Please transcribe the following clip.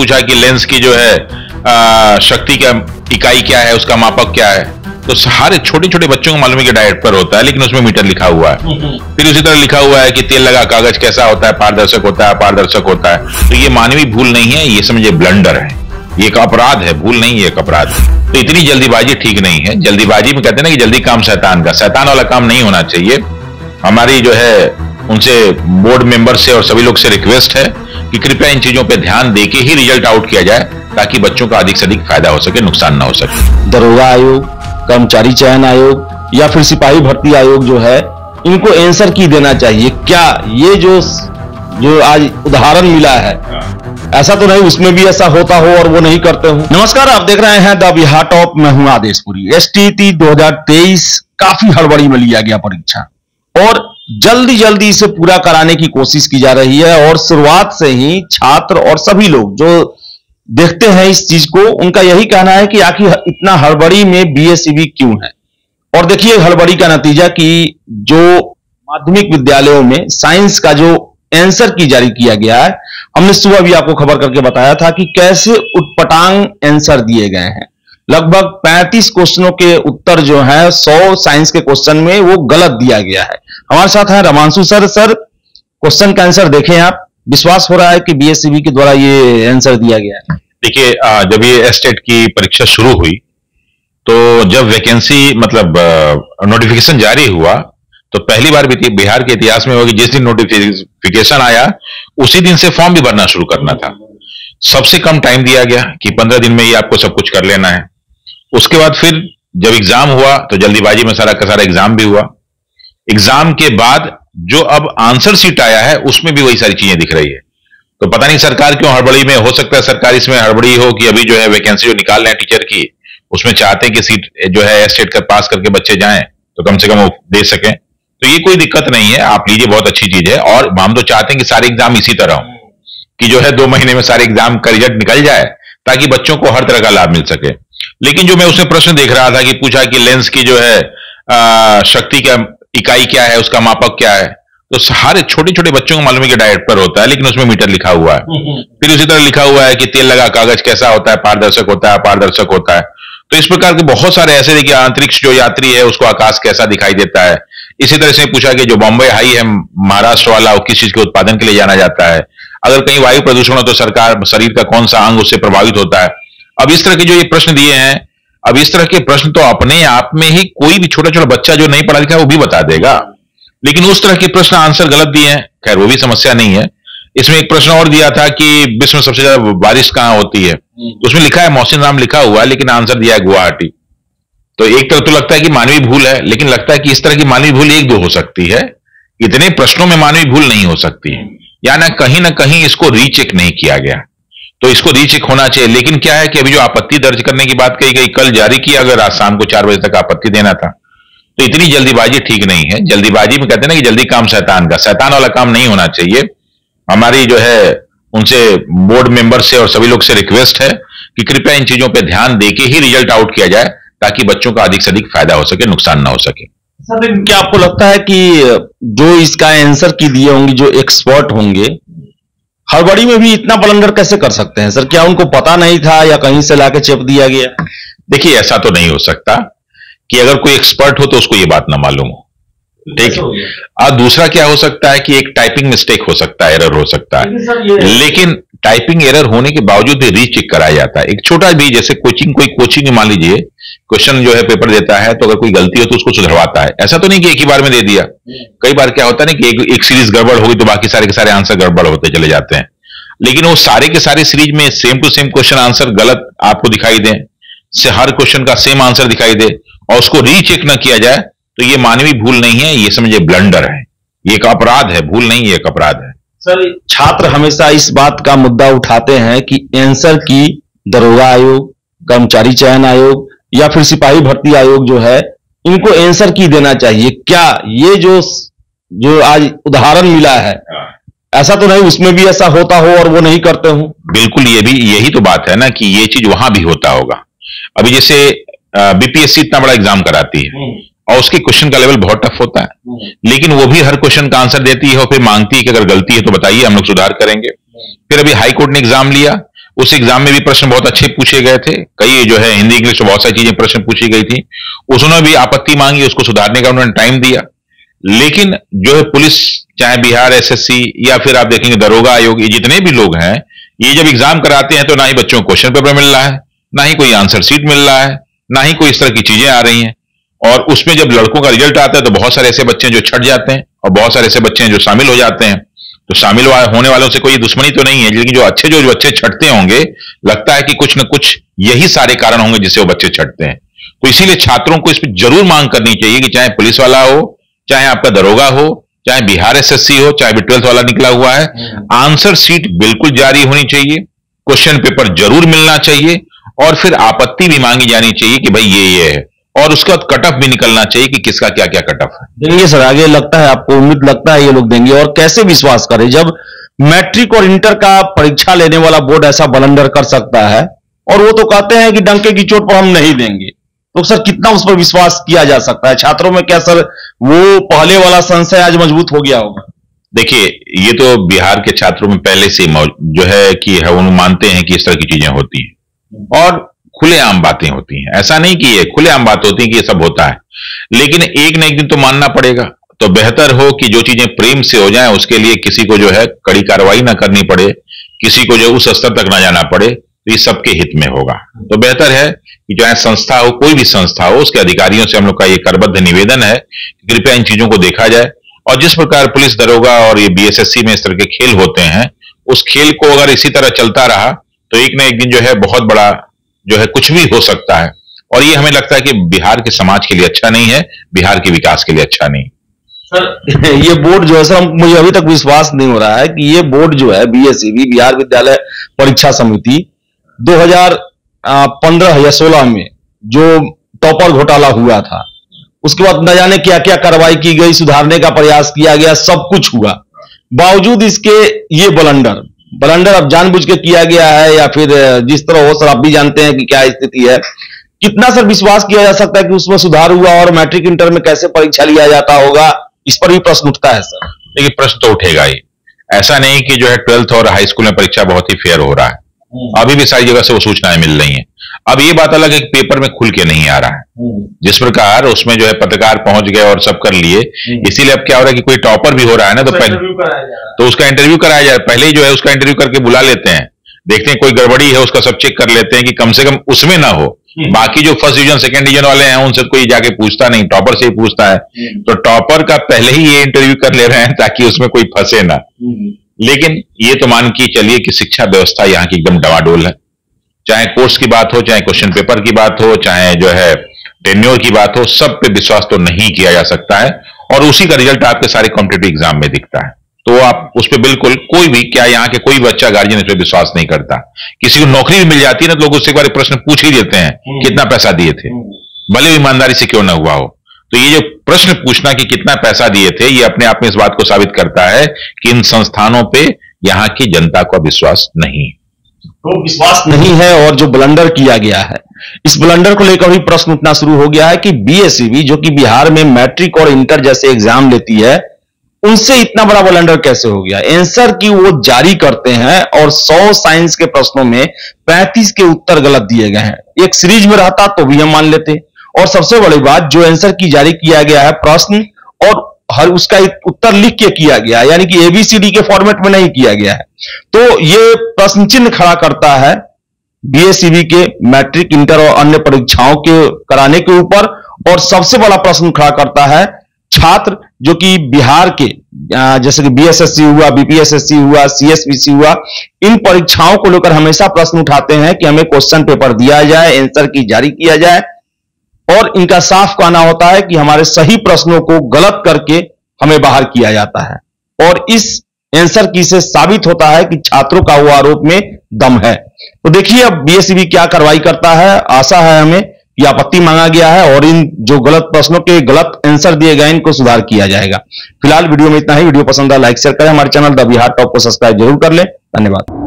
पूछा कि लेंस की जो है शक्ति का इकाई क्या है, उसका मापक क्या है। तो सारे छोटे छोटे बच्चों को मालूम है कि डायट पर होता है, लेकिन उसमें मीटर लिखा हुआ है। फिर उसी तरह लिखा हुआ है कि तेल लगा कागज कैसा होता है, पारदर्शक होता है, अपारदर्शक होता है। तो ये मानवीय भूल नहीं है, ये समझिए ब्लंडर है, ये एक अपराध है, भूल नहीं है, एक अपराध है। तो इतनी जल्दीबाजी ठीक नहीं है। जल्दीबाजी में कहते हैं ना कि जल्दी काम शैतान का, शैतान वाला काम नहीं होना चाहिए। हमारी जो है उनसे बोर्ड मेंबर से और सभी लोग से रिक्वेस्ट है कि कृपया इन चीजों पे ध्यान देके ही रिजल्ट आउट किया जाए, ताकि बच्चों का अधिक से अधिक फायदा हो सके, नुकसान ना हो सके। दरोगा आयोग, कर्मचारी चयन आयोग या फिर सिपाही भर्ती आयोग जो है, इनको आंसर की देना चाहिए। क्या ये जो आज उदाहरण मिला है, ऐसा तो नहीं उसमें भी ऐसा होता हो और वो नहीं करते हो। नमस्कार, आप देख रहे हैं द बिहार टॉप, मैं हूं आदेशपुरी। STT 2023 काफी हड़बड़ी में लिया गया परीक्षा और जल्दी जल्दी इसे पूरा कराने की कोशिश की जा रही है। और शुरुआत से ही छात्र और सभी लोग जो देखते हैं इस चीज को, उनका यही कहना है कि आखिर इतना हड़बड़ी में BSEB क्यों है। और देखिए हड़बड़ी का नतीजा कि जो माध्यमिक विद्यालयों में साइंस का जो आंसर की जारी किया गया है, हमने सुबह भी आपको खबर करके बताया था कि कैसे उटपटांग आंसर दिए गए हैं। लगभग 35 क्वेश्चनों के उत्तर जो है 100 साइंस के क्वेश्चन में वो गलत दिया गया है। हमारे साथ है रमांशु सर। सर, क्वेश्चन का आंसर देखें आप, विश्वास हो रहा है कि BSEB के द्वारा ये आंसर दिया गया है? देखिए, जब ये स्टेट की परीक्षा शुरू हुई तो जब वैकेंसी मतलब नोटिफिकेशन जारी हुआ, तो पहली बार बिहार के इतिहास में होगी जिस दिन नोटिफिकेशन आया उसी दिन से फॉर्म भी भरना शुरू करना था। सबसे कम टाइम दिया गया कि 15 दिन में ही आपको सब कुछ कर लेना है। उसके बाद फिर जब एग्जाम हुआ तो जल्दीबाजी में सारा का सारा एग्जाम भी हुआ। एग्जाम के बाद जो अब आंसर शीट आया है उसमें भी वही सारी चीजें दिख रही है। तो पता नहीं सरकार क्यों हड़बड़ी में, हो सकता है सरकार इसमें हड़बड़ी हो कि अभी जो है वैकेंसी जो निकाल रहे हैं टीचर की, उसमें चाहते हैं कि सीट जो है स्टेट का पास करके बच्चे जाएं तो कम से कम वो दे सकें। तो ये कोई दिक्कत नहीं है, आप लीजिए, बहुत अच्छी चीज है। और हम तो चाहते हैं कि सारे एग्जाम इसी तरह हो कि जो है 2 महीने में सारे एग्जाम का रिजल्ट निकल जाए, ताकि बच्चों को हर तरह का लाभ मिल सके। लेकिन जो मैं उसमें प्रश्न देख रहा था कि पूछा कि लेंस की जो है शक्ति का इकाई क्या है, उसका मापक क्या है। तो सारे छोटे छोटे बच्चों को मालूम है कि डायट पर होता है, लेकिन उसमें मीटर लिखा हुआ है। फिर उसी तरह लिखा हुआ है कि तेल लगा कागज कैसा होता है, पारदर्शक होता है, अपारदर्शक होता है। तो इस प्रकार के बहुत सारे ऐसे, देखिए अंतरिक्ष जो यात्री है उसको आकाश कैसा दिखाई देता है। इसी तरह से पूछा कि जो बॉम्बे हाई है महाराष्ट्र वाला, वो किस चीज के उत्पादन के लिए जाना जाता है। अगर कहीं वायु प्रदूषण हो तो सरकार शरीर का कौन सा अंग उससे प्रभावित होता है। अब इस तरह के जो ये प्रश्न दिए हैं, अब इस तरह के प्रश्न तो अपने आप में ही कोई भी छोटा छोटा बच्चा जो नहीं पढ़ा लिखा है वो भी बता देगा। लेकिन उस तरह के प्रश्न आंसर गलत दिए हैं, खैर वो भी समस्या नहीं है। इसमें एक प्रश्न और दिया था कि विश्व में सबसे ज्यादा बारिश कहां होती है, तो उसमें लिखा है मौसिन राम लिखा हुआ है, लेकिन आंसर दिया है गुवाहाटी। तो एक तरफ तो लगता है कि मानवीय भूल है, लेकिन लगता है कि इस तरह की मानवीय भूल 1-2 हो सकती है, इतने प्रश्नों में मानवीय भूल नहीं हो सकती है। या ना कहीं इसको रीचेक नहीं किया गया, तो इसको रीचेक होना चाहिए। लेकिन क्या है कि अभी जो आपत्ति दर्ज करने की बात कही गई, कल जारी किया, अगर आज शाम को 4 बजे तक आपत्ति देना था। तो इतनी जल्दीबाजी ठीक नहीं है। जल्दीबाजी में कहते हैं ना कि जल्दी काम शैतान का, शैतान वाला काम नहीं होना चाहिए। हमारी जो है उनसे बोर्ड मेंबर से और सभी लोग से रिक्वेस्ट है कि कृपया इन चीजों पे ध्यान देके ही रिजल्ट आउट किया जाए, ताकि बच्चों का अधिक से अधिक फायदा हो सके, नुकसान ना हो सके। सर, क्या आपको लगता है कि जो इसका आंसर की दिए होंगे, जो एक्सपर्ट होंगे, हड़बड़ी में भी इतना ब्लंडर कैसे कर सकते हैं? सर, क्या उनको पता नहीं था या कहीं से लाके चेप दिया गया? देखिए, ऐसा तो नहीं हो सकता कि अगर कोई एक्सपर्ट हो तो उसको ये बात ना मालूम हो, ठीक। और दूसरा क्या हो सकता है कि एक टाइपिंग मिस्टेक हो सकता है, एरर हो सकता है। लेकिन टाइपिंग एरर होने के बावजूद भी रीचेक कराया जाता है। एक छोटा भी, जैसे कोई कोचिंग मान लीजिए, क्वेश्चन जो है पेपर देता है, तो अगर कोई गलती हो तो उसको सुधरवाता है। ऐसा तो नहीं कि एक ही बार में दे दिया। कई बार क्या होता है ना कि एक सीरीज गड़बड़ होगी तो बाकी सारे के सारे आंसर गड़बड़ होते चले जाते हैं। लेकिन वो सारे के सारे सीरीज में same to same question answer गलत आपको दिखाई दे, से हर क्वेश्चन का सेम आंसर दिखाई दे और उसको रीचेक न किया जाए, तो ये मानवीय भूल नहीं है, ये समझिए ब्लंडर है, ये एक अपराध है, भूल नहीं है, एक अपराध है। सर, छात्र हमेशा इस बात का मुद्दा उठाते हैं कि आंसर की दरोगा आयोग, कर्मचारी चयन आयोग या फिर सिपाही भर्ती आयोग जो है, इनको आंसर की देना चाहिए। क्या ये जो आज उदाहरण मिला है, ऐसा तो नहीं उसमें भी ऐसा होता हो और वो नहीं करते हो? बिल्कुल, ये भी यही तो बात है ना कि ये चीज वहां भी होता होगा। अभी जैसे BPSC इतना बड़ा एग्जाम कराती है और उसके क्वेश्चन का लेवल बहुत टफ होता है, लेकिन वो भी हर क्वेश्चन का आंसर देती है और फिर मांगती है कि अगर गलती है तो बताइए, हम लोग सुधार करेंगे। फिर अभी हाई कोर्ट ने एग्जाम लिया, उस एग्जाम में भी प्रश्न बहुत अच्छे पूछे गए थे, कई जो है हिंदी इंग्लिश में बहुत सारी चीजें प्रश्न पूछी गई थी, उसने भी आपत्ति मांगी, उसको सुधारने का उन्होंने टाइम दिया। लेकिन जो है पुलिस, चाहे बिहार एसएससी या फिर आप देखेंगे दरोगा आयोग, ये जितने भी लोग हैं, ये जब एग्जाम कराते हैं तो ना ही बच्चों को क्वेश्चन पेपर मिल रहा है, ना ही कोई आंसर शीट मिल रहा है, ना ही कोई इस तरह की चीजें आ रही हैं। और उसमें जब लड़कों का रिजल्ट आता है तो बहुत सारे ऐसे बच्चे हैं जो छट जाते हैं और बहुत सारे ऐसे बच्चे हैं जो शामिल हो जाते हैं। तो शामिल होने वालों से कोई दुश्मनी तो नहीं है, लेकिन जो बच्चे छटते होंगे, लगता है कि कुछ न कुछ यही सारे कारण होंगे जिससे वो बच्चे छटते हैं। तो इसीलिए छात्रों को इस पर जरूर मांग करनी चाहिए कि चाहे पुलिस वाला हो, चाहे आपका दरोगा हो, चाहे बिहार एसएससी हो, चाहे भी 12th वाला निकला हुआ है, आंसर शीट बिल्कुल जारी होनी चाहिए, क्वेश्चन पेपर जरूर मिलना चाहिए और फिर आपत्ति भी मांगी जानी चाहिए कि भाई ये है, और उसका कट ऑफ भी निकलना चाहिए कि किसका क्या क्या कट ऑफ है। देंगे सर, आगे लगता है आपको, उम्मीद लगता है ये लोग देंगे? और कैसे विश्वास करें जब मैट्रिक और इंटर का परीक्षा लेने वाला बोर्ड ऐसा ब्लंडर कर सकता है और वो तो कहते हैं कि डंके की चोट पर हम नहीं देंगे? तो सर कितना उस पर विश्वास किया जा सकता है? छात्रों में क्या सर वो पहले वाला संशय आज मजबूत हो गया होगा? देखिए, ये तो बिहार के छात्रों में पहले से जो है कि वो मानते हैं कि इस तरह की चीजें होती हैं और खुलेआम बातें होती हैं। ऐसा नहीं कि ये खुलेआम बात होती है कि ये सब होता है, लेकिन एक न एक दिन तो मानना पड़ेगा। तो बेहतर हो कि जो चीजें प्रेम से हो जाएं, उसके लिए किसी को जो है कड़ी कार्रवाई ना करनी पड़े, किसी को जो उस स्तर तक ना जाना पड़े, तो ये सबके हित में होगा। तो बेहतर है कि चाहे संस्था हो, कोई भी संस्था हो, उसके अधिकारियों से हम लोग का ये करबद्ध निवेदन है कि कृपया इन चीजों को देखा जाए। और जिस प्रकार पुलिस दरोगा और ये बीएसएससी में इस तरह के खेल होते हैं, उस खेल को अगर इसी तरह चलता रहा तो एक न एक दिन जो है बहुत बड़ा जो है कुछ भी हो सकता है। और ये हमें लगता है कि बिहार के समाज के लिए अच्छा नहीं है, बिहार के विकास के लिए अच्छा नहीं। सर ये बोर्ड जो है सर, मुझे अभी तक विश्वास नहीं हो रहा है कि ये बोर्ड जो है बीएसईबी, बिहार विद्यालय परीक्षा समिति, 2015 या 16 में जो टॉपर घोटाला हुआ था, उसके बाद न जाने क्या क्या कार्रवाई की गई, सुधारने का प्रयास किया गया, सब कुछ हुआ, बावजूद इसके ये ब्लंडर अब जानबूझ के किया गया है या फिर जिस तरह हो, सर आप भी जानते हैं कि क्या स्थिति है। कितना सर विश्वास किया जा सकता है कि उसमें सुधार हुआ? और मैट्रिक इंटर में कैसे परीक्षा लिया जाता होगा, इस पर भी प्रश्न उठता है सर। देखिए, प्रश्न तो उठेगा ही। ऐसा नहीं कि जो है 12th और हाई स्कूल में परीक्षा बहुत ही फेयर हो रहा है, अभी भी सारी जगह से वो सूचनाएं मिल रही हैं। अब ये बात अलग है कि पेपर में खुल के नहीं आ रहा है, जिस प्रकार उसमें जो है पत्रकार पहुंच गए और सब कर लिए, इसीलिए अब क्या हो रहा है कि कोई टॉपर भी हो रहा है ना, तो पहले तो उसका इंटरव्यू कराया जाए, पहले ही जो है उसका इंटरव्यू करके बुला लेते हैं, देखते हैं कोई गड़बड़ी है उसका सब चेक कर लेते हैं कि कम से कम उसमें ना हो। बाकी जो फर्स्ट डिवीजन सेकंड डिवीजन वाले हैं उनसे कोई जाके पूछता नहीं, टॉपर से ही पूछता है। तो टॉपर का पहले ही ये इंटरव्यू कर ले रहे हैं ताकि उसमें कोई फंसे ना। लेकिन ये तो मान के चलिए कि शिक्षा व्यवस्था यहाँ की एकदम डवाडोल है, चाहे कोर्स की बात हो, चाहे क्वेश्चन पेपर की बात हो, चाहे जो है टेन्योर की बात हो, सब पे विश्वास तो नहीं किया जा सकता है। और उसी का रिजल्ट आपके सारे कॉम्पिटिटिव एग्जाम में दिखता है। तो आप उस पर बिल्कुल कोई भी, क्या यहाँ के कोई बच्चा गार्जियन इस पर विश्वास नहीं करता। किसी को नौकरी भी मिल जाती है ना, तो लोग उससे एक बार प्रश्न पूछ ही देते हैं कितना पैसा दिए थे, भले ईमानदारी से क्यों ना हुआ हो। तो ये जो प्रश्न पूछना कि कितना पैसा दिए थे, ये अपने आप में इस बात को साबित करता है कि इन संस्थानों पे यहाँ की जनता का विश्वास नहीं, तो विश्वास नहीं है। और जो ब्लंडर किया गया है, इस ब्लंडर को लेकर भी प्रश्न उठना शुरू हो गया है कि बीएसईबी जो कि बिहार में मैट्रिक और इंटर जैसे एग्जाम लेती है, उनसे इतना बड़ा ब्लंडर कैसे हो गया? आंसर की वो जारी करते हैं और 100 साइंस के प्रश्नों में 35 के उत्तर गलत दिए गए हैं। एक सीरीज में रहता तो भी हम मान लेते। और सबसे बड़ी बात, जो आंसर की जारी किया गया है प्रश्न, और हर उसका उत्तर लिख के किया गया, यानी कि एबीसीडी के फॉर्मेट में नहीं किया गया है। तो ये प्रश्न चिन्ह खड़ा करता है बीएसईबी के मैट्रिक, इंटर और अन्य परीक्षाओं के कराने के ऊपर। और सबसे बड़ा प्रश्न खड़ा करता है छात्र जो कि बिहार के, जैसे कि बीएसएससी हुआ, बीपीएसएससी हुआ, सीएसबीसी हुआ, इन परीक्षाओं को लेकर हमेशा प्रश्न उठाते हैं कि हमें क्वेश्चन पेपर दिया जाए, आंसर की जारी किया जाए। और इनका साफ कहना होता है कि हमारे सही प्रश्नों को गलत करके हमें बाहर किया जाता है। और इस आंसर की से साबित होता है कि छात्रों का वो आरोप में दम है। तो देखिए अब बीएसईबी क्या कार्रवाई करता है। आशा है हमें कि आपत्ति मांगा गया है और इन जो गलत प्रश्नों के गलत आंसर दिए गए इनको सुधार किया जाएगा। फिलहाल वीडियो में इतना ही। वीडियो पसंद आया लाइक शेयर करें, हमारे चैनल द बिहार टॉप को सब्सक्राइब जरूर कर लें। धन्यवाद।